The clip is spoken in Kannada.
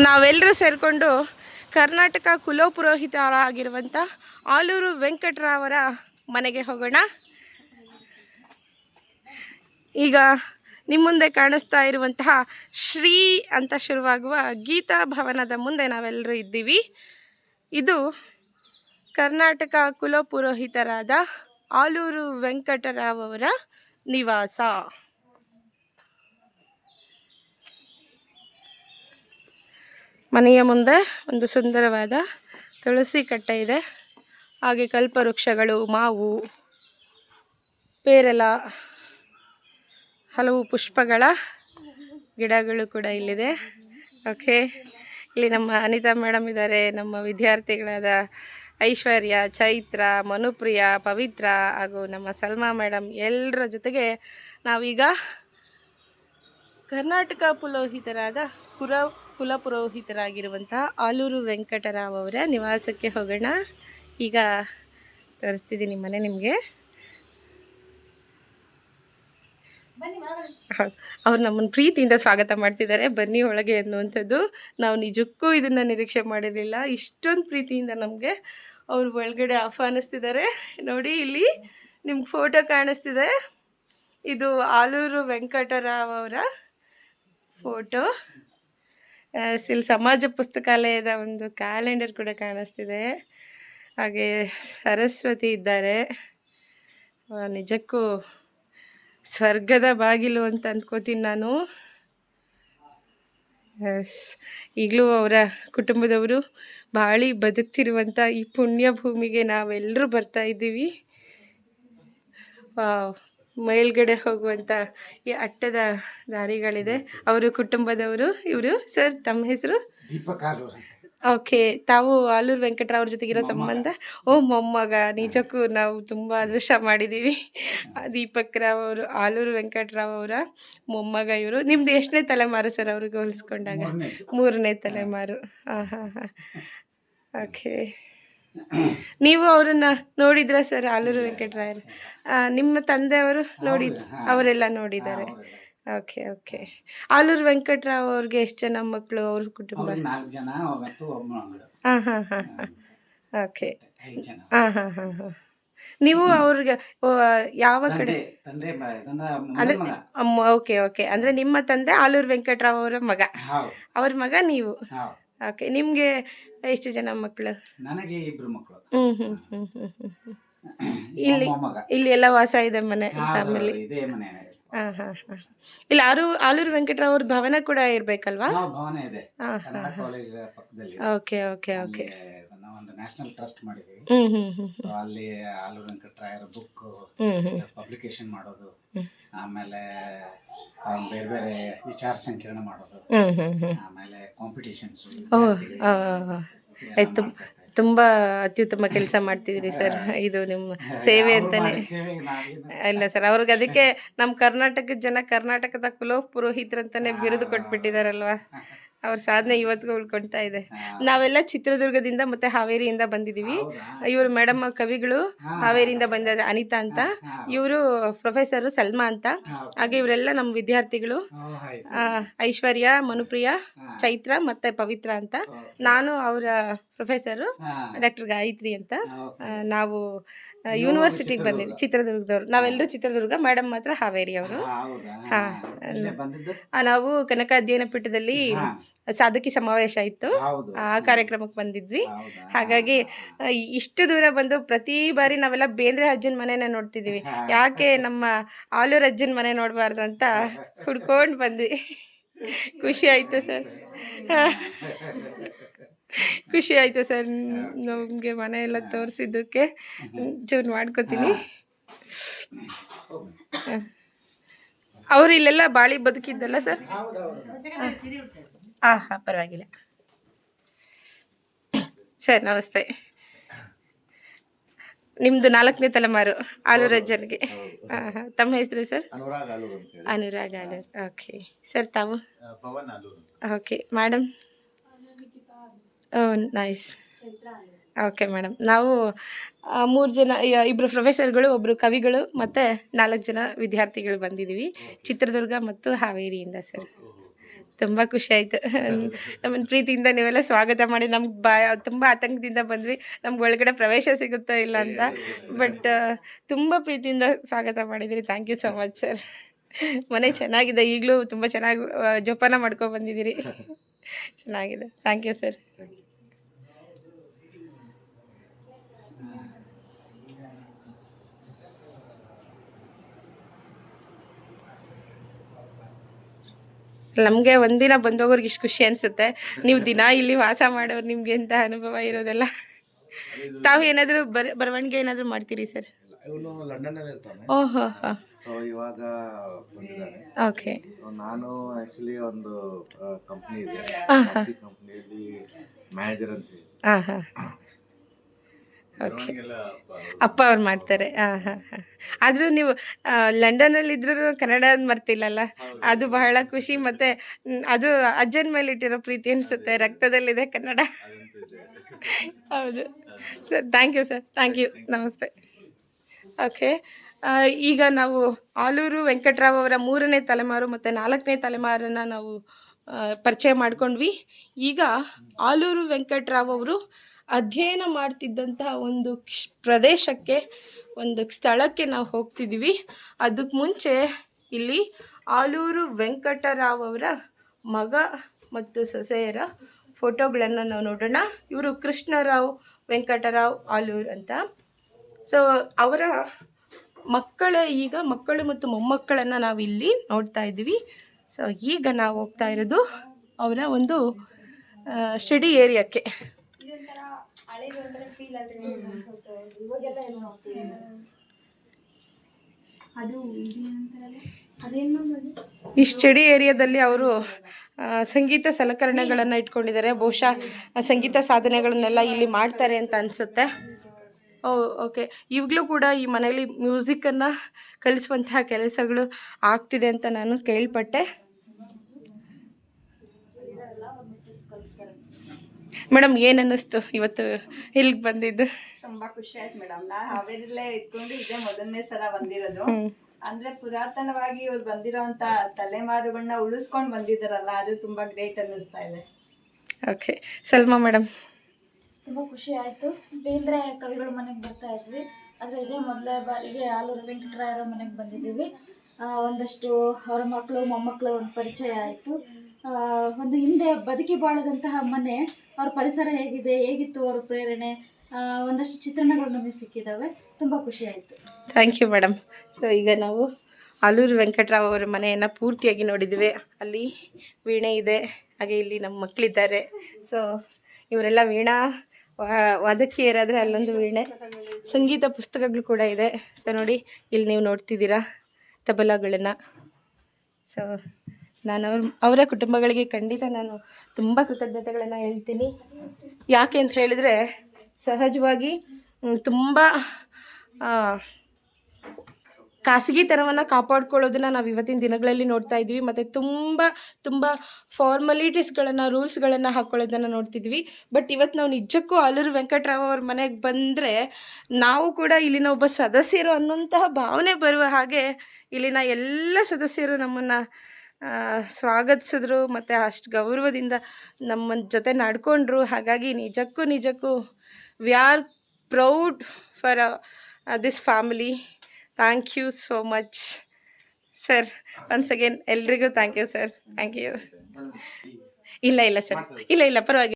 ನಾವೆಲ್ಲರೂ ಸೇರಿಕೊಂಡು ಕರ್ನಾಟಕ ಕುಲಪುರೋಹಿತರಾಗಿರುವಂಥ ಆಲೂರು ವೆಂಕಟರಾವರ ಮನೆಗೆ ಹೋಗೋಣ. ಈಗ ನಿಮ್ಮ ಮುಂದೆ ಕಾಣಿಸ್ತಾ ಇರುವಂತಹ ಶ್ರೀ ಅಂತ ಶುರುವಾಗುವ ಗೀತಾ ಭವನದ ಮುಂದೆ ನಾವೆಲ್ಲರೂ ಇದ್ದೀವಿ. ಇದು ಕರ್ನಾಟಕ ಕುಲಪುರೋಹಿತರಾದ ಆಲೂರು ವೆಂಕಟರಾವ್ ಅವರ ನಿವಾಸ. ಮನೆಯ ಮುಂದೆ ಒಂದು ಸುಂದರವಾದ ತುಳಸಿ ಕಟ್ಟೆ ಇದೆ. ಹಾಗೆ ಕಲ್ಪವೃಕ್ಷಗಳು, ಮಾವು, ಪೇರಲ, ಹಲವು ಪುಷ್ಪಗಳ ಗಿಡಗಳು ಕೂಡ ಇಲ್ಲಿದೆ. ಓಕೆ, ಇಲ್ಲಿ ನಮ್ಮ ಅನಿತಾ ಮೇಡಮ್ ಇದ್ದಾರೆ. ನಮ್ಮ ವಿದ್ಯಾರ್ಥಿಗಳಾದ ಐಶ್ವರ್ಯ, ಚೈತ್ರ, ಮನುಪ್ರಿಯ, ಪವಿತ್ರ ಹಾಗೂ ನಮ್ಮ ಸಲ್ಮಾ ಮೇಡಮ್ ಎಲ್ಲರ ಜೊತೆಗೆ ನಾವೀಗ ಕರ್ನಾಟಕ ಕುಲಪುರೋಹಿತರಾಗಿರುವಂತಹ ಆಲೂರು ವೆಂಕಟರಾವ್ ಅವರ ನಿವಾಸಕ್ಕೆ ಹೋಗೋಣ. ಈಗ ತೋರಿಸ್ತಿದ್ದೀನಿ ಮನೆ ನಿಮಗೆ. ಅವ್ರು ನಮ್ಮನ್ನು ಪ್ರೀತಿಯಿಂದ ಸ್ವಾಗತ ಮಾಡ್ತಿದ್ದಾರೆ, ಬನ್ನಿ ಒಳಗೆ ಅನ್ನುವಂಥದ್ದು. ನಾವು ನಿಜಕ್ಕೂ ಇದನ್ನು ನಿರೀಕ್ಷೆ ಮಾಡಿರಲಿಲ್ಲ, ಇಷ್ಟೊಂದು ಪ್ರೀತಿಯಿಂದ ನಮಗೆ ಅವ್ರು ಒಳಗಡೆ ಆಹ್ವಾನಿಸ್ತಿದ್ದಾರೆ. ನೋಡಿ, ಇಲ್ಲಿ ನಿಮ್ಗೆ ಫೋಟೋ ಕಾಣಿಸ್ತಿದೆ, ಇದು ಆಲೂರು ವೆಂಕಟರಾವ್ ಅವರ ಫೋಟೋ. ಇಲ್ಲಿ ಸಮಾಜ ಪುಸ್ತಕಾಲಯದ ಒಂದು ಕ್ಯಾಲೆಂಡರ್ ಕೂಡ ಕಾಣಿಸ್ತಿದೆ. ಹಾಗೆ ಸರಸ್ವತಿ ಇದ್ದಾರೆ. ನಿಜಕ್ಕೂ ಸ್ವರ್ಗದ ಬಾಗಿಲು ಅಂತ ಅಂದ್ಕೋತೀನಿ ನಾನು. ಈಗಲೂ ಅವರ ಕುಟುಂಬದವರು ಬಾಳಿ ಬದುಕ್ತಿರುವಂಥ ಈ ಪುಣ್ಯ ಭೂಮಿಗೆ ನಾವೆಲ್ಲರೂ ಬರ್ತಾ ಇದ್ದೀವಿ. ಮೇಲ್ಗಡೆ ಹೋಗುವಂಥ ಈ ಅಟ್ಟದ ದಾರಿಗಳಿದೆ. ಅವರು ಕುಟುಂಬದವರು. ಇವರು ಸರ್, ತಮ್ಮ ಹೆಸರು? ಓಕೆ, ತಾವು ಆಲೂರು ವೆಂಕಟರಾವ್ ಅವ್ರ ಜೊತೆಗಿರೋ ಸಂಬಂಧ? ಮೊಮ್ಮಗ. ನಿಜಕ್ಕೂ ನಾವು ತುಂಬ ಅದೃಷ್ಟ ಮಾಡಿದ್ದೀವಿ. ದೀಪಕ್ ರಾವ್ ಅವರು ಆಲೂರು ವೆಂಕಟರಾವ್ ಅವರ ಮೊಮ್ಮಗ ಇವರು. ನಿಮ್ದು ಎಷ್ಟನೇ ತಲೆಮಾರು ಸರ್ ಅವ್ರಿಗೆ ಹೋಲಿಸ್ಕೊಂಡಾಗ? 3ನೇ ತಲೆಮಾರು. ಓಕೆ, ನೀವು ಅವರನ್ನು ನೋಡಿದ್ರ ಸರ್, ಆಲೂರು ವೆಂಕಟರಾಯರು? ನಿಮ್ಮ ತಂದೆಯವರು ಅವರೆಲ್ಲ ನೋಡಿದ್ದಾರೆ. Okay okay. ಆಲೂರು ವೆಂಕಟರಾವ್ ಅವ್ರಿಗೆ ಎಷ್ಟು ಜನ ಮಕ್ಕಳು, ಅವ್ರ ಕುಟುಂಬ? ಓಕೆ. ನೀವು ಅವ್ರಿಗೆ ಯಾವ ಕಡೆ? ಅಂದ್ರೆ ಓಕೆ ಓಕೆ, ಅಂದರೆ ನಿಮ್ಮ ತಂದೆ ಆಲೂರು ವೆಂಕಟರಾವ್ ಅವರ ಮಗ, ಅವ್ರ ಮಗ ನೀವು. ಓಕೆ, ನಿಮಗೆ ಎಷ್ಟು ಜನ ಮಕ್ಕಳು? ನನಗೆ 2 ಮಕ್ಕಳು. ಇಲ್ಲಿ ಎಲ್ಲ ವಾಸ ಇದೆ ಮನೆ, ಫ್ಯಾಮಿಲಿ? ಇಲ್ಲಿ ಆಲೂರು ವೆಂಕಟರಾವ್ ಅವ್ರ ಭವನ ಕೂಡ ಇರ್ಬೇಕಲ್ವಾ? ಭವನ ಇದೆ, ಕನ್ನಡ ಕಾಲೇಜ್ ಪಕ್ಕದಲ್ಲಿ. Okay okay okay. ಒಂದು ನ್ಯಾಷನಲ್ ಟ್ರಸ್ಟ್ ಮಾಡಿದೀವಿ. ಅಲ್ಲಿ ಆಲೂರು ವೆಂಕಟರಾಯರ ಬುಕ್ ಪಬ್ಲಿಕೇಶನ್ ಮಾಡೋದು, ಆಮೇಲೆ ಬೇರೆ ಬೇರೆ ವಿಚಾರ ಸಂಕಿರಣ ಮಾಡೋದು, ಆಮೇಲೆ ಕಾಂಪಿಟೇಷನ್ಸ್. ತುಂಬ ಅತ್ಯುತ್ತಮ ಕೆಲಸ ಮಾಡ್ತಿದ್ರಿ ಸರ್. ಇದು ನಿಮ್ಮ ಸೇವೆ ಅಂತಾನೆ. ಇಲ್ಲ ಸರ್, ಅವ್ರಿಗೆ ಅದಕ್ಕೆ ನಮ್ಮ ಕರ್ನಾಟಕದ ಜನ ಕರ್ನಾಟಕದ ಕುಲಪುರೋಹಿತರಂತಾನೆ ಬಿರುದು ಕೊಟ್ಬಿಟ್ಟಿದಾರಲ್ವಾ. ಅವ್ರ ಸಾಧನೆ ಇವತ್ತಿಗೂ ಉಳ್ಕೊಳ್ತಾ ಇದೆ. ನಾವೆಲ್ಲ ಚಿತ್ರದುರ್ಗದಿಂದ ಮತ್ತೆ ಹಾವೇರಿಯಿಂದ ಬಂದಿದ್ದೀವಿ. ಇವರು ಮೇಡಮ್ ಕವಿಗಳು ಹಾವೇರಿಯಿಂದ ಬಂದಿದ್ದಾರೆ, ಅನಿತಾ ಅಂತ. ಇವರು ಪ್ರೊಫೆಸರು ಸಲ್ಮಾ ಅಂತ. ಹಾಗೆ ಇವರೆಲ್ಲ ನಮ್ಮ ವಿದ್ಯಾರ್ಥಿಗಳು, ಐಶ್ವರ್ಯ, ಮನುಪ್ರಿಯ, ಚೈತ್ರ ಮತ್ತೆ ಪವಿತ್ರ ಅಂತ. ನಾನು ಅವರ ಪ್ರೊಫೆಸರು ಡಾಕ್ಟರ್ ಗಾಯತ್ರಿ ಅಂತ. ನಾವು ಯೂನಿವರ್ಸಿಟಿಗೆ ಬಂದಿದ್ವಿ, ಚಿತ್ರದುರ್ಗದವ್ರು. ನಾವೆಲ್ಲರೂ ಚಿತ್ರದುರ್ಗ, ಮೇಡಮ್ ಮಾತ್ರ ಹಾವೇರಿ ಅವರು. ನಾವು ಕನಕ ಅಧ್ಯಯನ ಪೀಠದಲ್ಲಿ ಸಾಧಕಿ ಸಮಾವೇಶ ಇತ್ತು, ಆ ಕಾರ್ಯಕ್ರಮಕ್ಕೆ ಬಂದಿದ್ವಿ. ಹಾಗಾಗಿ ಇಷ್ಟು ದೂರ ಬಂದು ಪ್ರತಿ ಬಾರಿ ನಾವೆಲ್ಲ ಬೇಂದ್ರೆ ಅಜ್ಜನ ಮನೆನೇ ನೋಡ್ತಿದ್ದೀವಿ, ಯಾಕೆ ನಮ್ಮ ಆಲೂರು ಅಜ್ಜನ ಮನೆ ನೋಡಬಾರ್ದು ಅಂತ ಹುಡ್ಕೊಂಡು ಬಂದ್ವಿ. ಖುಷಿ ಆಯಿತು ಸರ್, ಖುಷಿ ಆಯಿತು ಸರ್ ನಮಗೆ ಮನೆ ಎಲ್ಲ ತೋರಿಸಿದ್ದಕ್ಕೆ. ಚೂರು ಮಾಡ್ಕೋತೀನಿ. ಅವರು ಇಲ್ಲೆಲ್ಲ ಬಾಳಿ ಬದುಕಿದ್ದಲ್ಲ ಸರ್? ಹಾಂ, ಪರವಾಗಿಲ್ಲ ಸರ್. ನಮಸ್ತೆ. ನಿಮ್ಮದು 4ನೇ ತಲೆಮಾರು ಆಲೂರು ಅಜ್ಜನಿಗೆ. ತಮ್ಮ ಹೆಸರು sir? Anurag Aluru. Okay sir, ತಾವು? Okay madam. Nice. Okay madam, ನಾವು 3 ಜನ, 2 ಪ್ರೊಫೆಸರ್ಗಳು, 1 ಕವಿಗಳು ಮತ್ತು 4 ಜನ ವಿದ್ಯಾರ್ಥಿಗಳು ಬಂದಿದ್ದೀವಿ ಚಿತ್ರದುರ್ಗ ಮತ್ತು ಹಾವೇರಿಯಿಂದ ಸರ್. ತುಂಬ ಖುಷಿ ಆಯಿತು. ನಮ್ಮನ್ನು ಪ್ರೀತಿಯಿಂದ ನೀವೆಲ್ಲ ಸ್ವಾಗತ ಮಾಡಿ ನಮ್ಗೆ ತುಂಬ ಆತಂಕದಿಂದ ಬಂದ್ವಿ, ನಮ್ಗೆ ಒಳಗಡೆ ಪ್ರವೇಶ ಸಿಗುತ್ತೋ ಇಲ್ಲ ಅಂತ. ಬಟ್ ತುಂಬ ಪ್ರೀತಿಯಿಂದ ಸ್ವಾಗತ ಮಾಡಿದಿರಿ. Thank you so much sir. ಮನೆ ಚೆನ್ನಾಗಿದೆ, ಈಗಲೂ ತುಂಬ ಚೆನ್ನಾಗಿ ಜೋಪಾನ ಮಾಡ್ಕೊಂಡು ಬಂದಿದ್ದೀರಿ. ಚೆನ್ನಾಗಿದೆ. Thank you sir. ನಮಗೆ ಒಂದಿನ ಬಂದೋಗೋರ್ಗೆ ಇಷ್ಟು ಖುಷಿ ಅನಿಸುತ್ತೆ. ನೀವು ದಿನ ಇಲ್ಲಿ ವಾಸ ಮಾಡೋರು, ನಿಮ್ಗೆ ಎಂಥ ಅನುಭವ ಇರೋದೆಲ್ಲ. ತಾವು ಏನಾದರೂ ಬರವಣಿಗೆ ಏನಾದರೂ ಮಾಡ್ತೀರಿ ಸರ್? ಇವನು ಲಂಡನ್ನಲ್ಲಿ ಇರ್ತಾನೆ. ಓಹೋ ಹಾಂ. ಸೊ ಇವಾಗ ಬಂದಿದ್ದಾನೆ. ಓಕೆ. ನಾನು ಆಕ್ಚುಲಿ ಒಂದು ಕಂಪ್ನಿ ಇದೆ, ಕಂಪ್ನಿಯಲ್ಲಿ ಮ್ಯಾನೇಜರ್ ಅಂತ ಹೇಳಿ. ಹಾಂ ಹಾಂ. ಓಕೆ. ಅಪ್ಪ ಅವ್ರು ಮಾಡ್ತಾರೆ. ಹಾಂ ಹಾಂ ಹಾಂ. ಆದರೂ ನೀವು ಲಂಡನಲ್ಲಿ ಇದ್ರೂ ಕನ್ನಡ ಮರ್ತಿಲ್ಲಲ್ಲ, ಅದು ಬಹಳ ಖುಷಿ. ಮತ್ತು ಅದು ಅಜ್ಜನ ಮೇಲೆ ಇಟ್ಟಿರೋ ಪ್ರೀತಿ ಅನಿಸುತ್ತೆ, ರಕ್ತದಲ್ಲಿದೆ ಕನ್ನಡ. ಹೌದು sir. Thank you sir. Thank you. ನಮಸ್ತೆ. ಓಕೆ. ಈಗ ನಾವು ಆಲೂರು ವೆಂಕಟರಾವ್ ಅವರ 3ನೇ ತಲೆಮಾರು ಮತ್ತು 4ನೇ ತಲೆಮಾರನ್ನು ನಾವು ಪರಿಚಯ ಮಾಡ್ಕೊಂಡ್ವಿ. ಈಗ ಆಲೂರು ವೆಂಕಟರಾವ್ ಅವರು ಅಧ್ಯಯನ ಮಾಡ್ತಿದ್ದಂತಹ ಒಂದು ಪ್ರದೇಶಕ್ಕೆ, ಒಂದು ಸ್ಥಳಕ್ಕೆ ನಾವು ಹೋಗ್ತಿದ್ದೀವಿ. ಅದಕ್ಕೆ ಮುಂಚೆ ಇಲ್ಲಿ ಆಲೂರು ವೆಂಕಟರಾವ್ ಅವರ ಮಗ ಮತ್ತು ಸೊಸೆಯರ ಫೋಟೋಗಳನ್ನು ನಾವು ನೋಡೋಣ. ಇವರು ಕೃಷ್ಣರಾವ್ ವೆಂಕಟರಾವ್ ಆಲೂರು ಅಂತ. ಸೊ ಅವರ ಮಕ್ಕಳು ಮತ್ತು ಮೊಮ್ಮಕ್ಕಳನ್ನು ನಾವು ಇಲ್ಲಿ ನೋಡ್ತಾ ಇದ್ದೀವಿ. ಸೊ ಈಗ ನಾವು ಹೋಗ್ತಾ ಇರೋದು ಅವರ ಒಂದು ಸ್ಟಡಿ ಏರಿಯಾಕ್ಕೆ. ಈ ಸ್ಟಡಿ ಏರಿಯಾದಲ್ಲಿ ಅವರು ಸಂಗೀತ ಸಲಕರಣೆಗಳನ್ನು ಇಟ್ಕೊಂಡಿದ್ದಾರೆ. ಬಹುಶಃ ಸಂಗೀತ ಸಾಧನೆಗಳನ್ನೆಲ್ಲ ಇಲ್ಲಿ ಮಾಡ್ತಾರೆ ಅಂತ ಅನಿಸುತ್ತೆ. ಓಕೆ. ಇವಾಗಲೂ ಕೂಡ ಈ ಮನೆಯಲ್ಲಿ ಮ್ಯೂಸಿಕ್ಕನ್ನು ಕಲಿಸುವಂತಹ ಕೆಲಸಗಳು ಆಗ್ತಿದೆ ಅಂತ ನಾನು ಕೇಳ್ಪಟ್ಟೆ. ಮೇಡಮ್, ಏನು ಅನ್ನಿಸ್ತು ಇವತ್ತು ಇಲ್ಲಿಗೆ ಬಂದಿದ್ದು? ತುಂಬಾ ಖುಷಿ ಆಯ್ತು ಮೇಡಮ್. ನಾ ಹಾವೇರಿಲೇ ಇದ್ಕೊಂಡು ಇದೇ ಮೊದಲನೇ ಸಲ ಬಂದಿರೋದು. ಅಂದ್ರೆ ಪುರಾತನವಾಗಿ ಇವ್ರು ಬಂದಿರೋಂತ ತಲೆಮಾರುಗಳನ್ನ ಉಳಿಸ್ಕೊಂಡು ಬಂದಿದ್ದಾರಲ್ಲ, ಅದು ತುಂಬಾ ಗ್ರೇಟ್ ಅನ್ನಿಸ್ತಾ ಇದೆ. ಓಕೆ. ಸಲ್ಮಾ ಮೇಡಮ್? ತುಂಬ ಖುಷಿ ಆಯಿತು. ಬೇಂದ್ರೆ ಕವಿಗಳ ಮನೆಗೆ ಬರ್ತಾ ಇದ್ವಿ, ಆದರೆ ಇದೇ ಮೊದಲ ಬಾರಿಗೆ ಆಲೂರು ವೆಂಕಟರಾಯರ ಮನೆಗೆ ಬಂದಿದ್ದೀವಿ. ಒಂದಷ್ಟು ಅವರ ಮಕ್ಕಳು ಮೊಮ್ಮಕ್ಕಳು ಒಂದು ಪರಿಚಯ ಆಯಿತು. ಒಂದು ಹಿಂದೆ ಬದುಕಿ ಬಾಳದಂತಹ ಮನೆ, ಅವ್ರ ಪರಿಸರ ಹೇಗಿತ್ತು, ಅವ್ರ ಪ್ರೇರಣೆ, ಒಂದಷ್ಟು ಚಿತ್ರಣಗಳು ನಮಗೆ ಸಿಕ್ಕಿದ್ದಾವೆ. ತುಂಬ ಖುಷಿ ಆಯಿತು. Thank you madam. ಸೊ ಈಗ ನಾವು ಆಲೂರು ವೆಂಕಟರಾವ್ ಅವರ ಮನೆಯನ್ನು ಪೂರ್ತಿಯಾಗಿ ನೋಡಿದ್ದೀವಿ. ಅಲ್ಲಿ ವೀಣೆ ಇದೆ, ಹಾಗೆ ಇಲ್ಲಿ ನಮ್ಮ ಮಕ್ಕಳಿದ್ದಾರೆ. ಸೊ ಇವರೆಲ್ಲ ವೀಣಾ ವಾದಕಿಯರಾದರೆ ಅಲ್ಲೊಂದು ವೀಣೆ, ಸಂಗೀತ ಪುಸ್ತಕಗಳು ಕೂಡ ಇದೆ. ಸೊ ನೋಡಿ, ಇಲ್ಲಿ ನೀವು ನೋಡ್ತಿದ್ದೀರಾ ತಬಲಾಗಳನ್ನು. ಸೊ ನಾನು ಅವರ ಕುಟುಂಬಗಳಿಗೆ ಖಂಡಿತ ನಾನು ತುಂಬ ಕೃತಜ್ಞತೆಗಳನ್ನು ಹೇಳ್ತೀನಿ. ಯಾಕೆ ಅಂತ ಹೇಳಿದರೆ, ಸಹಜವಾಗಿ ತುಂಬ ಖಾಸಗಿತನವನ್ನು ಕಾಪಾಡ್ಕೊಳ್ಳೋದನ್ನು ನಾವು ಇವತ್ತಿನ ದಿನಗಳಲ್ಲಿ ನೋಡ್ತಾ ಇದ್ದೀವಿ. ಮತ್ತು ತುಂಬ ಫಾರ್ಮಾಲಿಟೀಸ್ಗಳನ್ನು, ರೂಲ್ಸ್ಗಳನ್ನು ಹಾಕ್ಕೊಳ್ಳೋದನ್ನು ನೋಡ್ತಿದ್ವಿ. ಬಟ್ ಇವತ್ತು ನಾವು ನಿಜಕ್ಕೂ ಆಲೂರು ವೆಂಕಟರಾವ್ ಅವ್ರ ಮನೆಗೆ ಬಂದರೆ ನಾವು ಕೂಡ ಇಲ್ಲಿನ ಒಬ್ಬ ಸದಸ್ಯರು ಅನ್ನುವಂತಹ ಭಾವನೆ ಬರುವ ಹಾಗೆ ಇಲ್ಲಿನ ಎಲ್ಲ ಸದಸ್ಯರು ನಮ್ಮನ್ನು ಸ್ವಾಗತಿಸಿದ್ರು ಮತ್ತು ಅಷ್ಟು ಗೌರವದಿಂದ ನಮ್ಮ ಜೊತೆ ನಡ್ಕೊಂಡ್ರು. ಹಾಗಾಗಿ ನಿಜಕ್ಕೂ we are proud for this family. Thank you so much sir. Once again ಎಲ್ರಿಗೂ thank you sir. Thank you. ಇಲ್ಲ ಸರ್, ಇಲ್ಲ ಪರವಾಗಿಲ್ಲ.